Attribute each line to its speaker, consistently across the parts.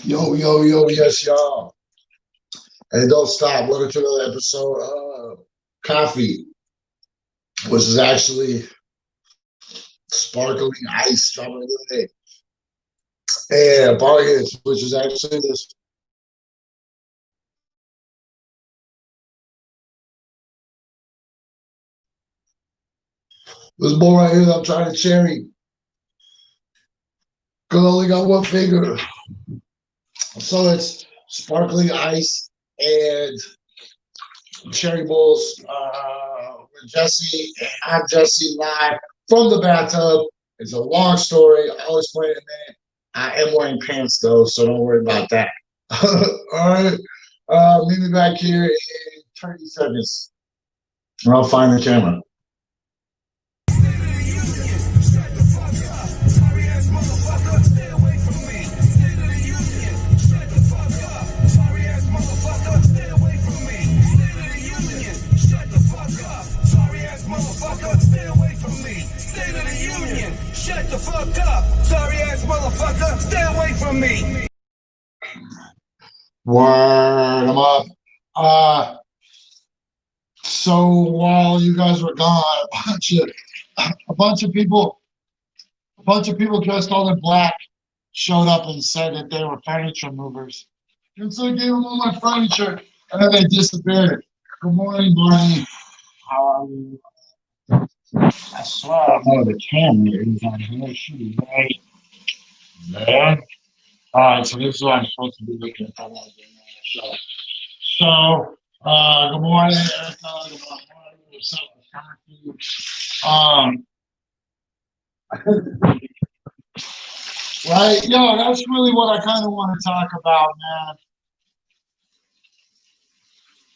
Speaker 1: Yo, yo, yo, yes, y'all. And don't stop. Welcome to another episode of Coffee, which is actually sparkling ice strawberry lemonade. And Bonghits, which is actually this boy right here that I'm trying to cherry. Because I only got one finger. So it's sparkling ice and cherry bowls with Jesse. And I'm Jesse live from the bathtub. It's a long story. I'll explain it in a minute. I am wearing pants though, so don't worry about that. All right. Meet me back here in 30 seconds. And I'll find the camera.
Speaker 2: Shut the fuck up, sorry ass motherfucker, stay away from me.
Speaker 1: Word, I'm up. So while you guys were gone, a bunch of people, dressed all in black showed up and said that they were furniture movers. And so I gave them all my furniture, and then they disappeared. Good morning, Barney. How are you? I swear I don't know the camera is on here. It should be right there. All right, so this is what I'm supposed to be looking at. So, good morning, Erica. Good morning. What's up, Coffee? Right? Yo, that's really what I kind of want to talk about, man.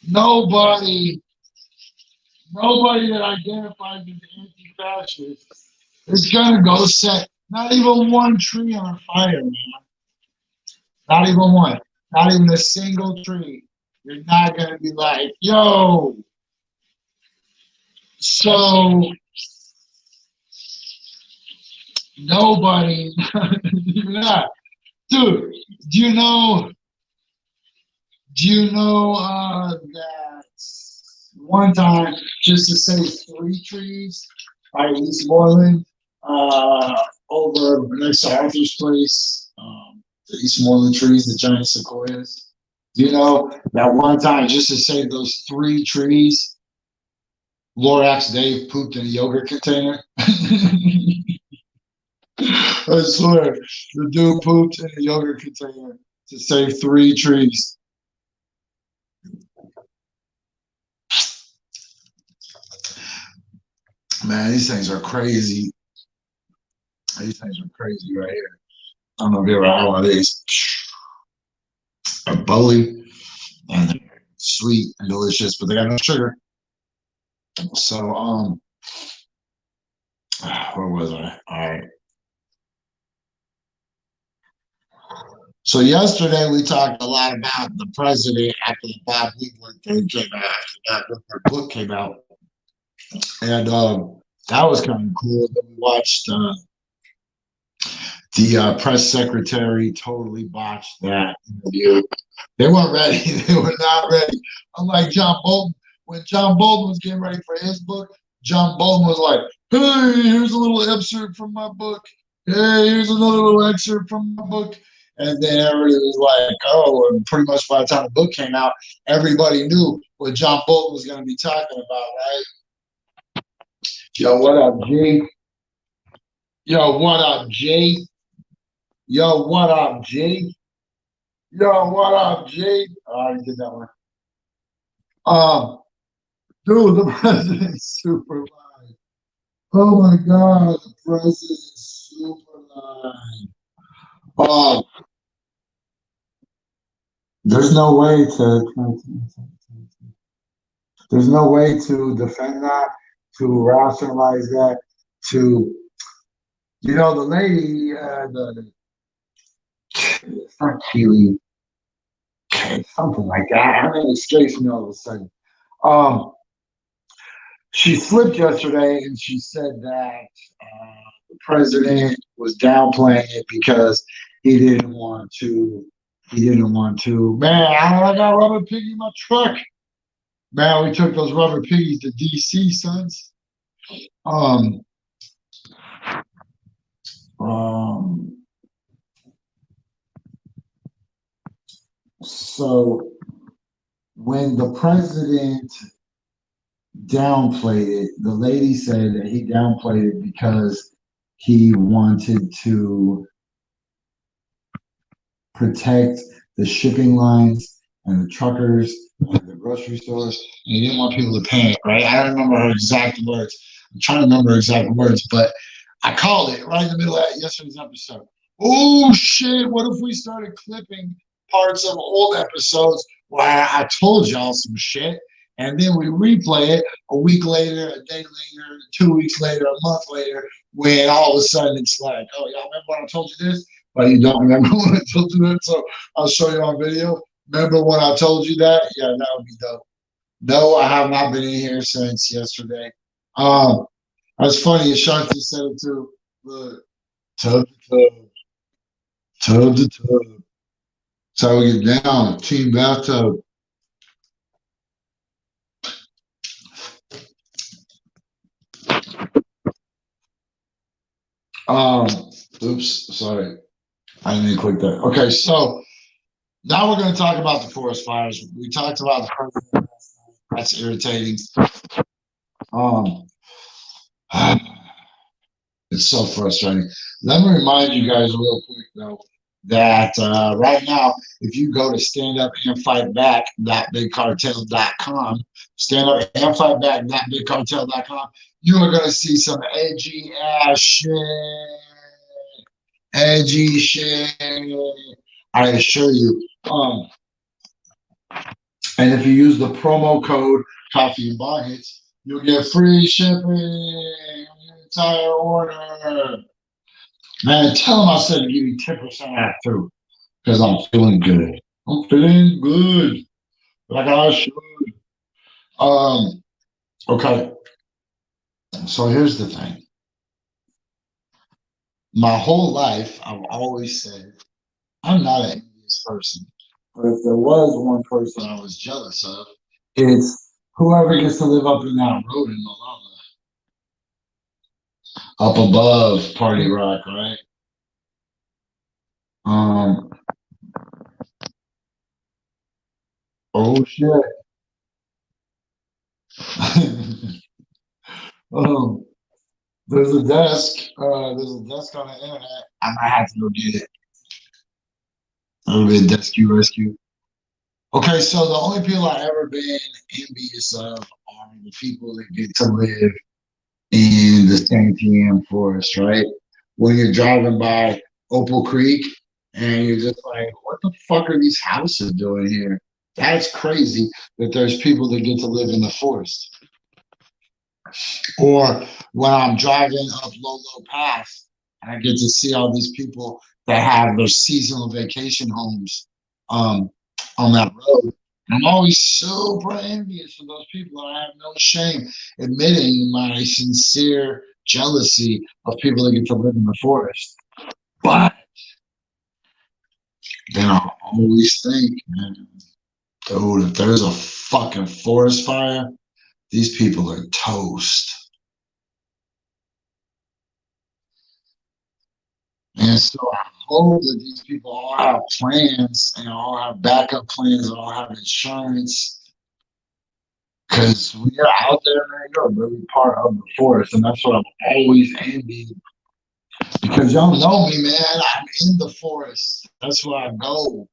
Speaker 1: Nobody, nobody that identifies as anti-fascist is gonna go set not even one tree on fire, man. Not even one. Not even a single tree. You're not gonna be like, yo. So nobody, yeah, dude. Do you know? That one time, just to say three trees by Eastmoreland, over next to Arthur's place, the Eastmoreland trees, the giant sequoias. Do you know that one time, just to save those three trees, Lorax Dave pooped in a yogurt container? I swear, the dude pooped in a yogurt container to save three trees. Man, these things are crazy. These things are crazy right here. I don't know if you ever had one of these. A bully, and they're sweet and delicious, but they got no sugar. So, where was I? All right. So yesterday we talked a lot about the president after the Bob Woodward thing came out, after her book came out, and that was kind of cool. Then we watched the press secretary totally botched that interview. They weren't ready. They were not ready. Unlike John Bolton, when John Bolton was getting ready for his book, John Bolton was like, "Hey, here's a little excerpt from my book. Hey, here's another little excerpt from my book." And then everybody was like, "Oh," and pretty much by the time the book came out, everybody knew what John Bolton was going to be talking about, right? Yo, what up, G? Yo, what up, G? Yo, what up, G? Yo, what up, G? Oh, I already did that one. Dude, the president's super live. Oh my God, the president's super live. Um, there's no way to, there's no way to defend that, to rationalize that, to, the lady, Frank Keeley, something like that. Her name escapes me all of a sudden. Um, she slipped yesterday and she said that the president was downplaying it because he didn't want to He didn't want to. Man, I got rubber piggy in my truck. Man, we took those rubber piggies to DC, sons. Um, um, so when the president downplayed it, the lady said that he downplayed it because he wanted to protect the shipping lines and the truckers and the grocery stores. And he didn't want people to panic, right? I don't remember her exact words. I'm trying to remember her exact words, but I called it right in the middle of yesterday's episode. Oh shit, what if we started clipping parts of old episodes where I told y'all some shit and then we replay it a week later, a day later, 2 weeks later, a month later, when all of a sudden it's like, oh, y'all remember when I told you this? But you don't remember when I told you that, so I'll show you on video. Remember when I told you that? Yeah, that would be dope. No, I have not been in here since yesterday. That's funny. Ashanti said it too. Look, tub to tub, tub to tub. That's how we get down. Team bathtub. Um, oops, sorry. I didn't mean to click that. Okay, so now we're going to talk about the forest fires. We talked about the president. That's irritating. Um, it's so frustrating. Let me remind you guys real quick though that right now, if you go to standupandfightback.bigcartel.com, standupandfightback.bigcartel.com, you are going to see some edgy ass shit. Edgy shit. I assure you. And if you use the promo code Coffee and Bonghits, you'll get free shipping on your entire order. Man, tell them I said to give you 10% off too, because I'm feeling good. I'm feeling good, like I should. Okay. So here's the thing. My whole life, I've always said I'm not an envious person, but if there was one person I was jealous of, it's whoever gets to live up in that road in Malala. Up above Party Rock, right? Oh shit. um, there's a desk. There's a desk on the internet. I might have to go get it. It'll be a rescue rescue. Okay, so the only people I've ever been envious of are the people that get to live in the Santiam forest, right? When you're driving by Opal Creek and you're just like, what the fuck are these houses doing here? That's crazy that there's people that get to live in the forest. Or when I'm driving up Lolo Pass and I get to see all these people that have their seasonal vacation homes on that road. I'm always super envious of those people. And I have no shame admitting my sincere jealousy of people that get to live in the forest. But then I always think, man, dude, if there's a fucking forest fire, these people are toast. And so I hope that these people all have plans and all have backup plans and all have insurance. Because we are out there, man, you're really part of the forest. And that's what I've always envied. Because y'all know me, man. I'm in the forest. That's where I go.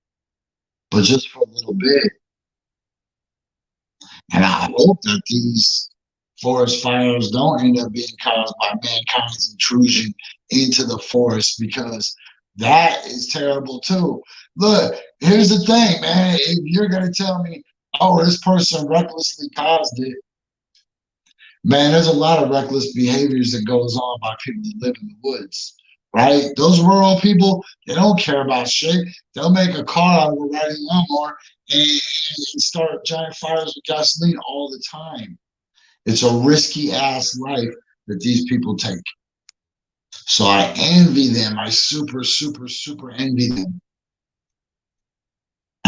Speaker 1: But just for a little bit. And I hope that these forest fires don't end up being caused by mankind's intrusion into the forest, because that is terrible too. Look, here's the thing, man. If you're going to tell me, oh, this person recklessly caused it, man, there's a lot of reckless behaviors that goes on by people that live in the woods, right? Those rural people, they don't care about shit. They'll make a car out of a riding lawnmower and start giant fires with gasoline all the time. It's a risky ass life that these people take. So I envy them. I super, super, super envy them.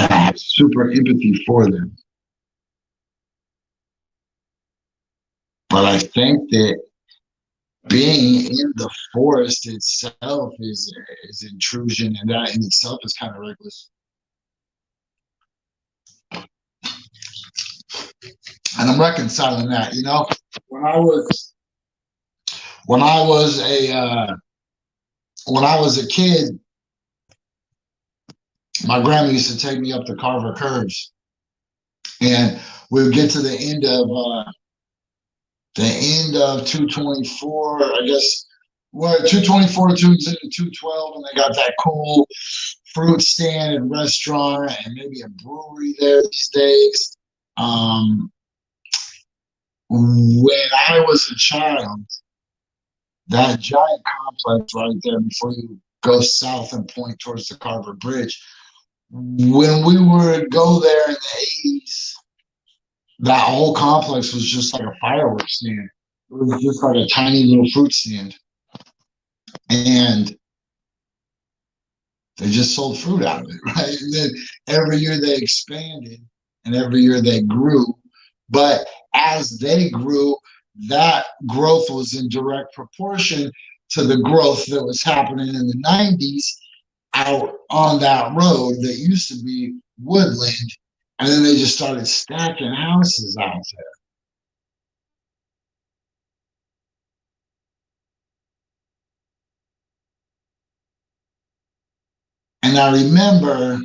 Speaker 1: And I have super empathy for them. But I think that being in the forest itself is intrusion, and that in itself is kind of reckless. And I'm reconciling that. You know, when I was when I was a when I was a kid, my grandma used to take me up the Carver Curves, and we would get to the end of 224, I guess. Well, 224 to 212, and they got that cool fruit stand and restaurant, and maybe a brewery there these days. When I was a child, that giant complex right there before you go south and point towards the Carver Bridge, when we would go there in the 80s, that whole complex was just like a fireworks stand. It was just like a tiny little fruit stand. And they just sold fruit out of it, right? And then every year they expanded and every year they grew. But as they grew, that growth was in direct proportion to the growth that was happening in the 90s out on that road that used to be woodland. And then they just started stacking houses out there. And I remember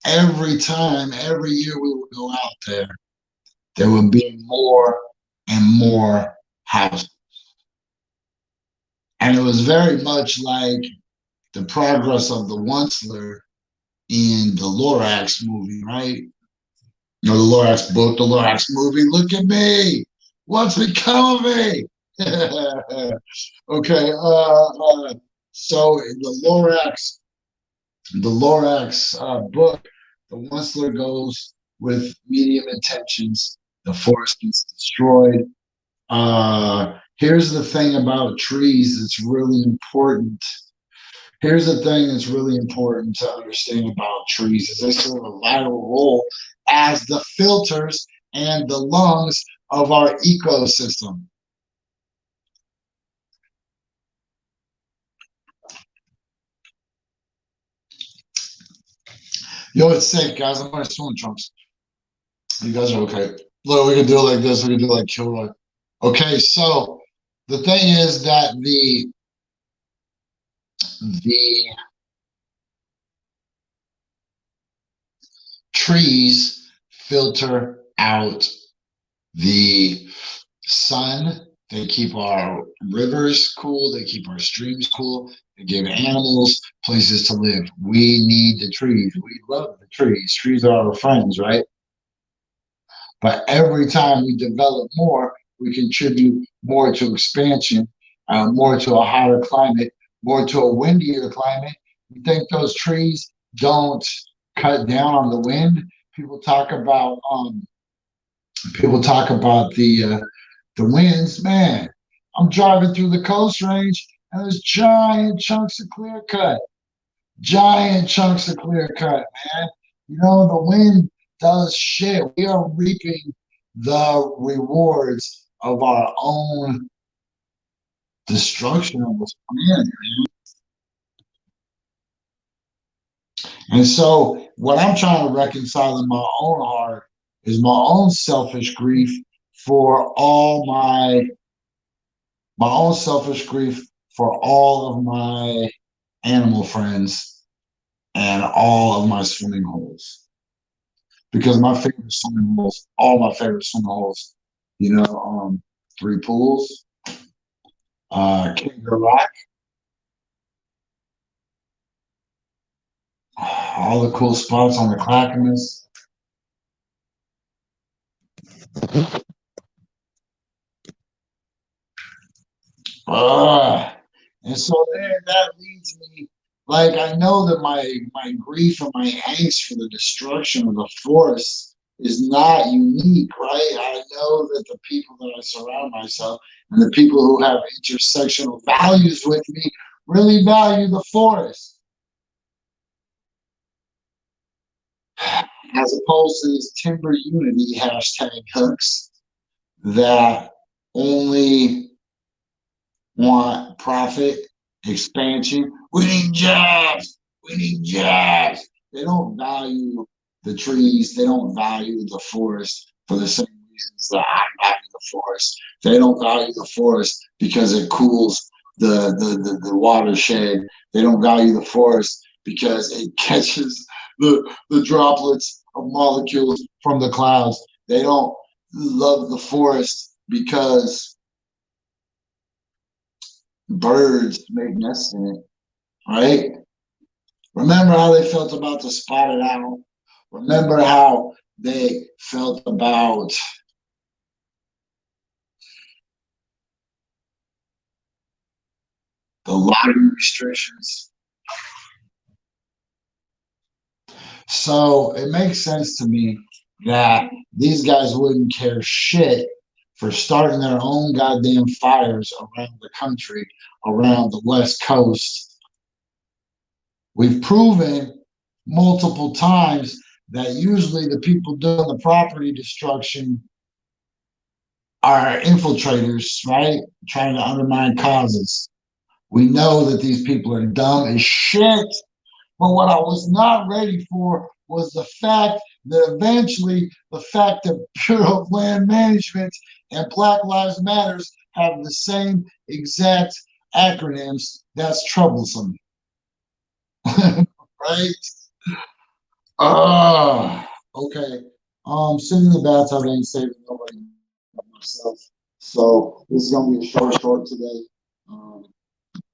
Speaker 1: every year we would go out there would be more and more houses. And it was very much like the progress of the Onceler in the Lorax movie, right? You know, the Lorax book, the Lorax movie. Look at me. What's become of me? Okay. So the Lorax book, the Onceler goes with medium intentions. The forest gets destroyed. Here's the thing about trees that's really important. Here's the thing that's really important to understand about trees is they serve a vital role as the filters and the lungs of our ecosystem. Yo, it's safe, guys. I'm wearing swimming trunks. You guys are okay. Look, we can do it like this. We can do it like Kilroy. Okay, so the thing is that the trees filter out the sun. They keep our rivers cool. They keep our streams cool. They give animals places to live. We need the trees. We love the trees. Trees are our friends, right? But every time we develop more, we contribute more to expansion, more to a hotter climate, more to a windier climate. You think those trees don't cut down on the wind? People talk about the winds. Man, I'm driving through the Coast Range and there's giant chunks of clear cut. Giant chunks of clear cut, man. You know, the wind does shit. We are reaping the rewards of our own destruction of this planet, man. And so what I'm trying to reconcile in my own heart is my own selfish grief for my own selfish grief for all of my animal friends and all of my swimming holes. Because my favorite swimming holes, all my favorite swimming holes, you know, three pools, Kangaroo Rock, all the cool spots on the Clackamas. And so there, that leads me, like I know that my grief and my angst for the destruction of the forest is not unique, right? I know that the people that I surround myself and the people who have intersectional values with me really value the forest. as opposed to these timber unity hashtag hooks that only want profit, expansion. We need jobs. We need jobs. They don't value the trees. They don't value the forest for the same reasons that I value the forest. They don't value the forest because it cools the watershed. They don't value the forest because it catches the droplets of molecules from the clouds. They don't love the forest because birds make nests in it, right? Remember how they felt about the spotted owl? Remember how they felt about the lottery restrictions? So it makes sense to me that these guys wouldn't care shit for starting their own goddamn fires around the country, around the West Coast. We've proven multiple times that usually the people doing the property destruction are infiltrators, right? Trying to undermine causes. We know that these people are dumb as shit. But what I was not ready for was the fact that eventually the fact that Bureau of Land Management and Black Lives Matters have the same exact acronyms. That's troublesome. Right? Okay. Sitting in the bathtub ain't saving nobody but myself. So this is gonna be a short today.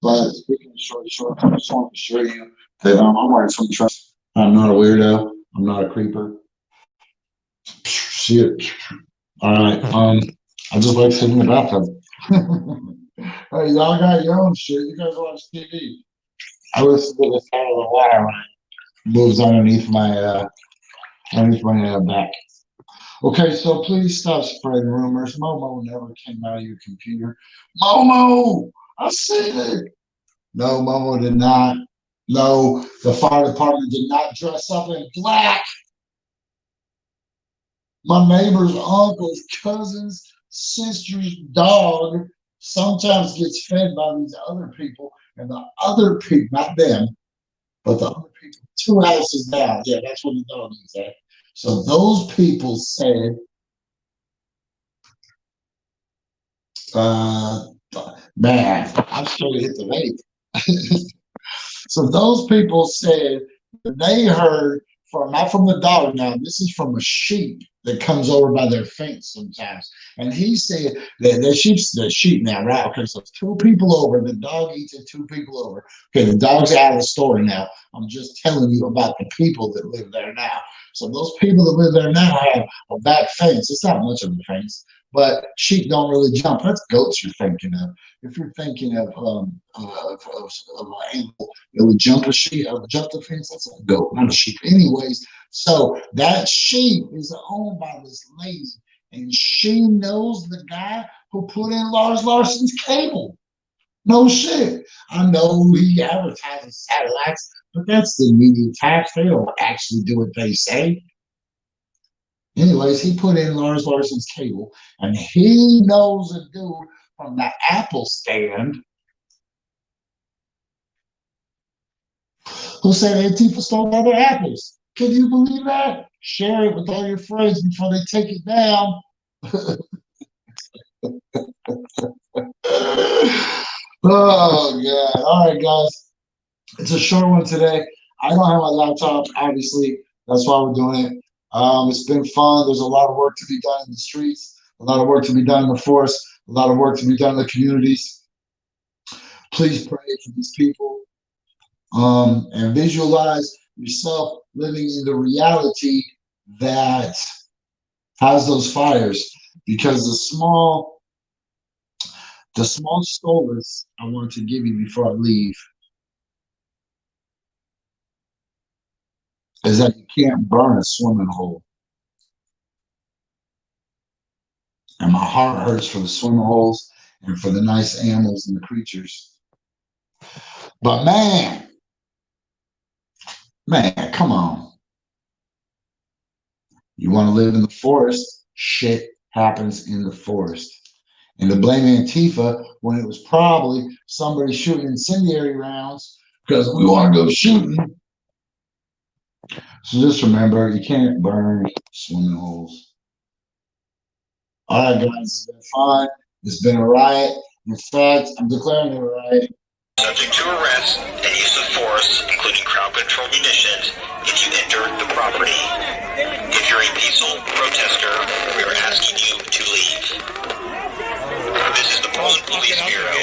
Speaker 1: But speaking of short, I just want to show you that I'm wearing some trust. I'm not a weirdo. I'm not a creeper. Shit. All right. I just like sitting in the bathtub. Hey, y'all got your own shit. You guys watch TV. I listen to the sound of the water when it moves underneath my back. Okay, so please stop spreading rumors. Momo never came out of your computer. Momo, I seen it. No, Momo did not. No, the fire department did not dress up in black. My neighbor's uncle's cousin's sister's dog sometimes gets fed by these other people, and the other people, not them, but the other people, 2 houses down. Yeah, that's what the dog is at. So those people said, man, I'm sure to hit the vape. So those people said that they heard from, not from the dog now, this is from a sheep that comes over by their fence sometimes. And he said that the sheep now, right? Okay, so it's 2 people over, the dog eats it 2 people over. Okay, the dog's out of the story now. I'm just telling you about the people that live there now. So those people that live there now have a back fence. It's not much of a fence, but sheep don't really jump. That's goats you're thinking of. If you're thinking of an animal that would jump a sheep, jump the fence, that's a goat, not a sheep. Anyways, so that sheep is owned by this lady, and she knows the guy who put in Lars Larson's cable. No shit. I know he advertises satellites, but that's the media tax. They don't actually do what they say. Anyways, he put in Lars Larson's cable, and he knows a dude from the Apple stand who said Antifa stole all their apples. Can you believe that? Share it with all your friends before they take it down. Oh, God. All right, guys. It's a short one today. I don't have my laptop, obviously. That's why we're doing it. It's been fun. There's a lot of work to be done in the streets, a lot of work to be done in the forest, a lot of work to be done in the communities. Please pray for these people, and visualize yourself living in the reality that has those fires. Because the small solace I want to give you before I leave is that you can't burn a swimming hole. And my heart hurts for the swimming holes and for the nice animals and the creatures. But man, come on. You want to live in the forest, shit happens in the forest. And to blame Antifa when it was probably somebody shooting incendiary rounds because we want to go shooting. So just remember, you can't burn swimming holes. All right, guys, it's been fun. It's been a riot. In fact, I'm declaring it a riot.
Speaker 3: Subject to arrest and use of force, including crowd control munitions, if you enter the property. If you're a peaceful protester, we are asking you to leave. This is the Portland Police Bureau.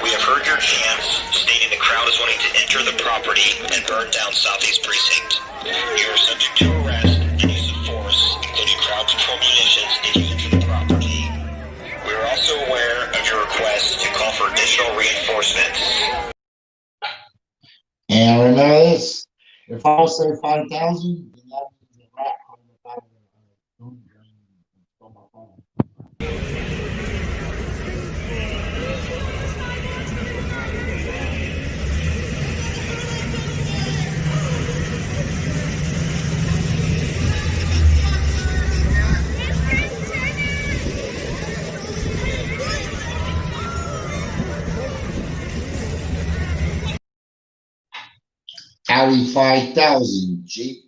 Speaker 3: We have heard your chants stating the crowd is wanting to enter the property and burn down Southeast Precinct. You are subject to arrest and use of force, including crowd control munitions, if you enter the property. We are also aware of your request to call for additional reinforcements.
Speaker 1: And remember this, if I say 5,000, then that means a rat coming out of the phone drain from my phone. Audi 5000 Jeep.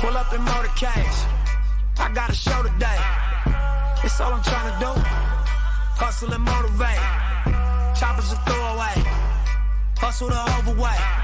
Speaker 2: Pull up in motorcades. I got a show today. It's all I'm trying to do. Hustle and motivate. Choppers a throwaway. Hustle the overweight.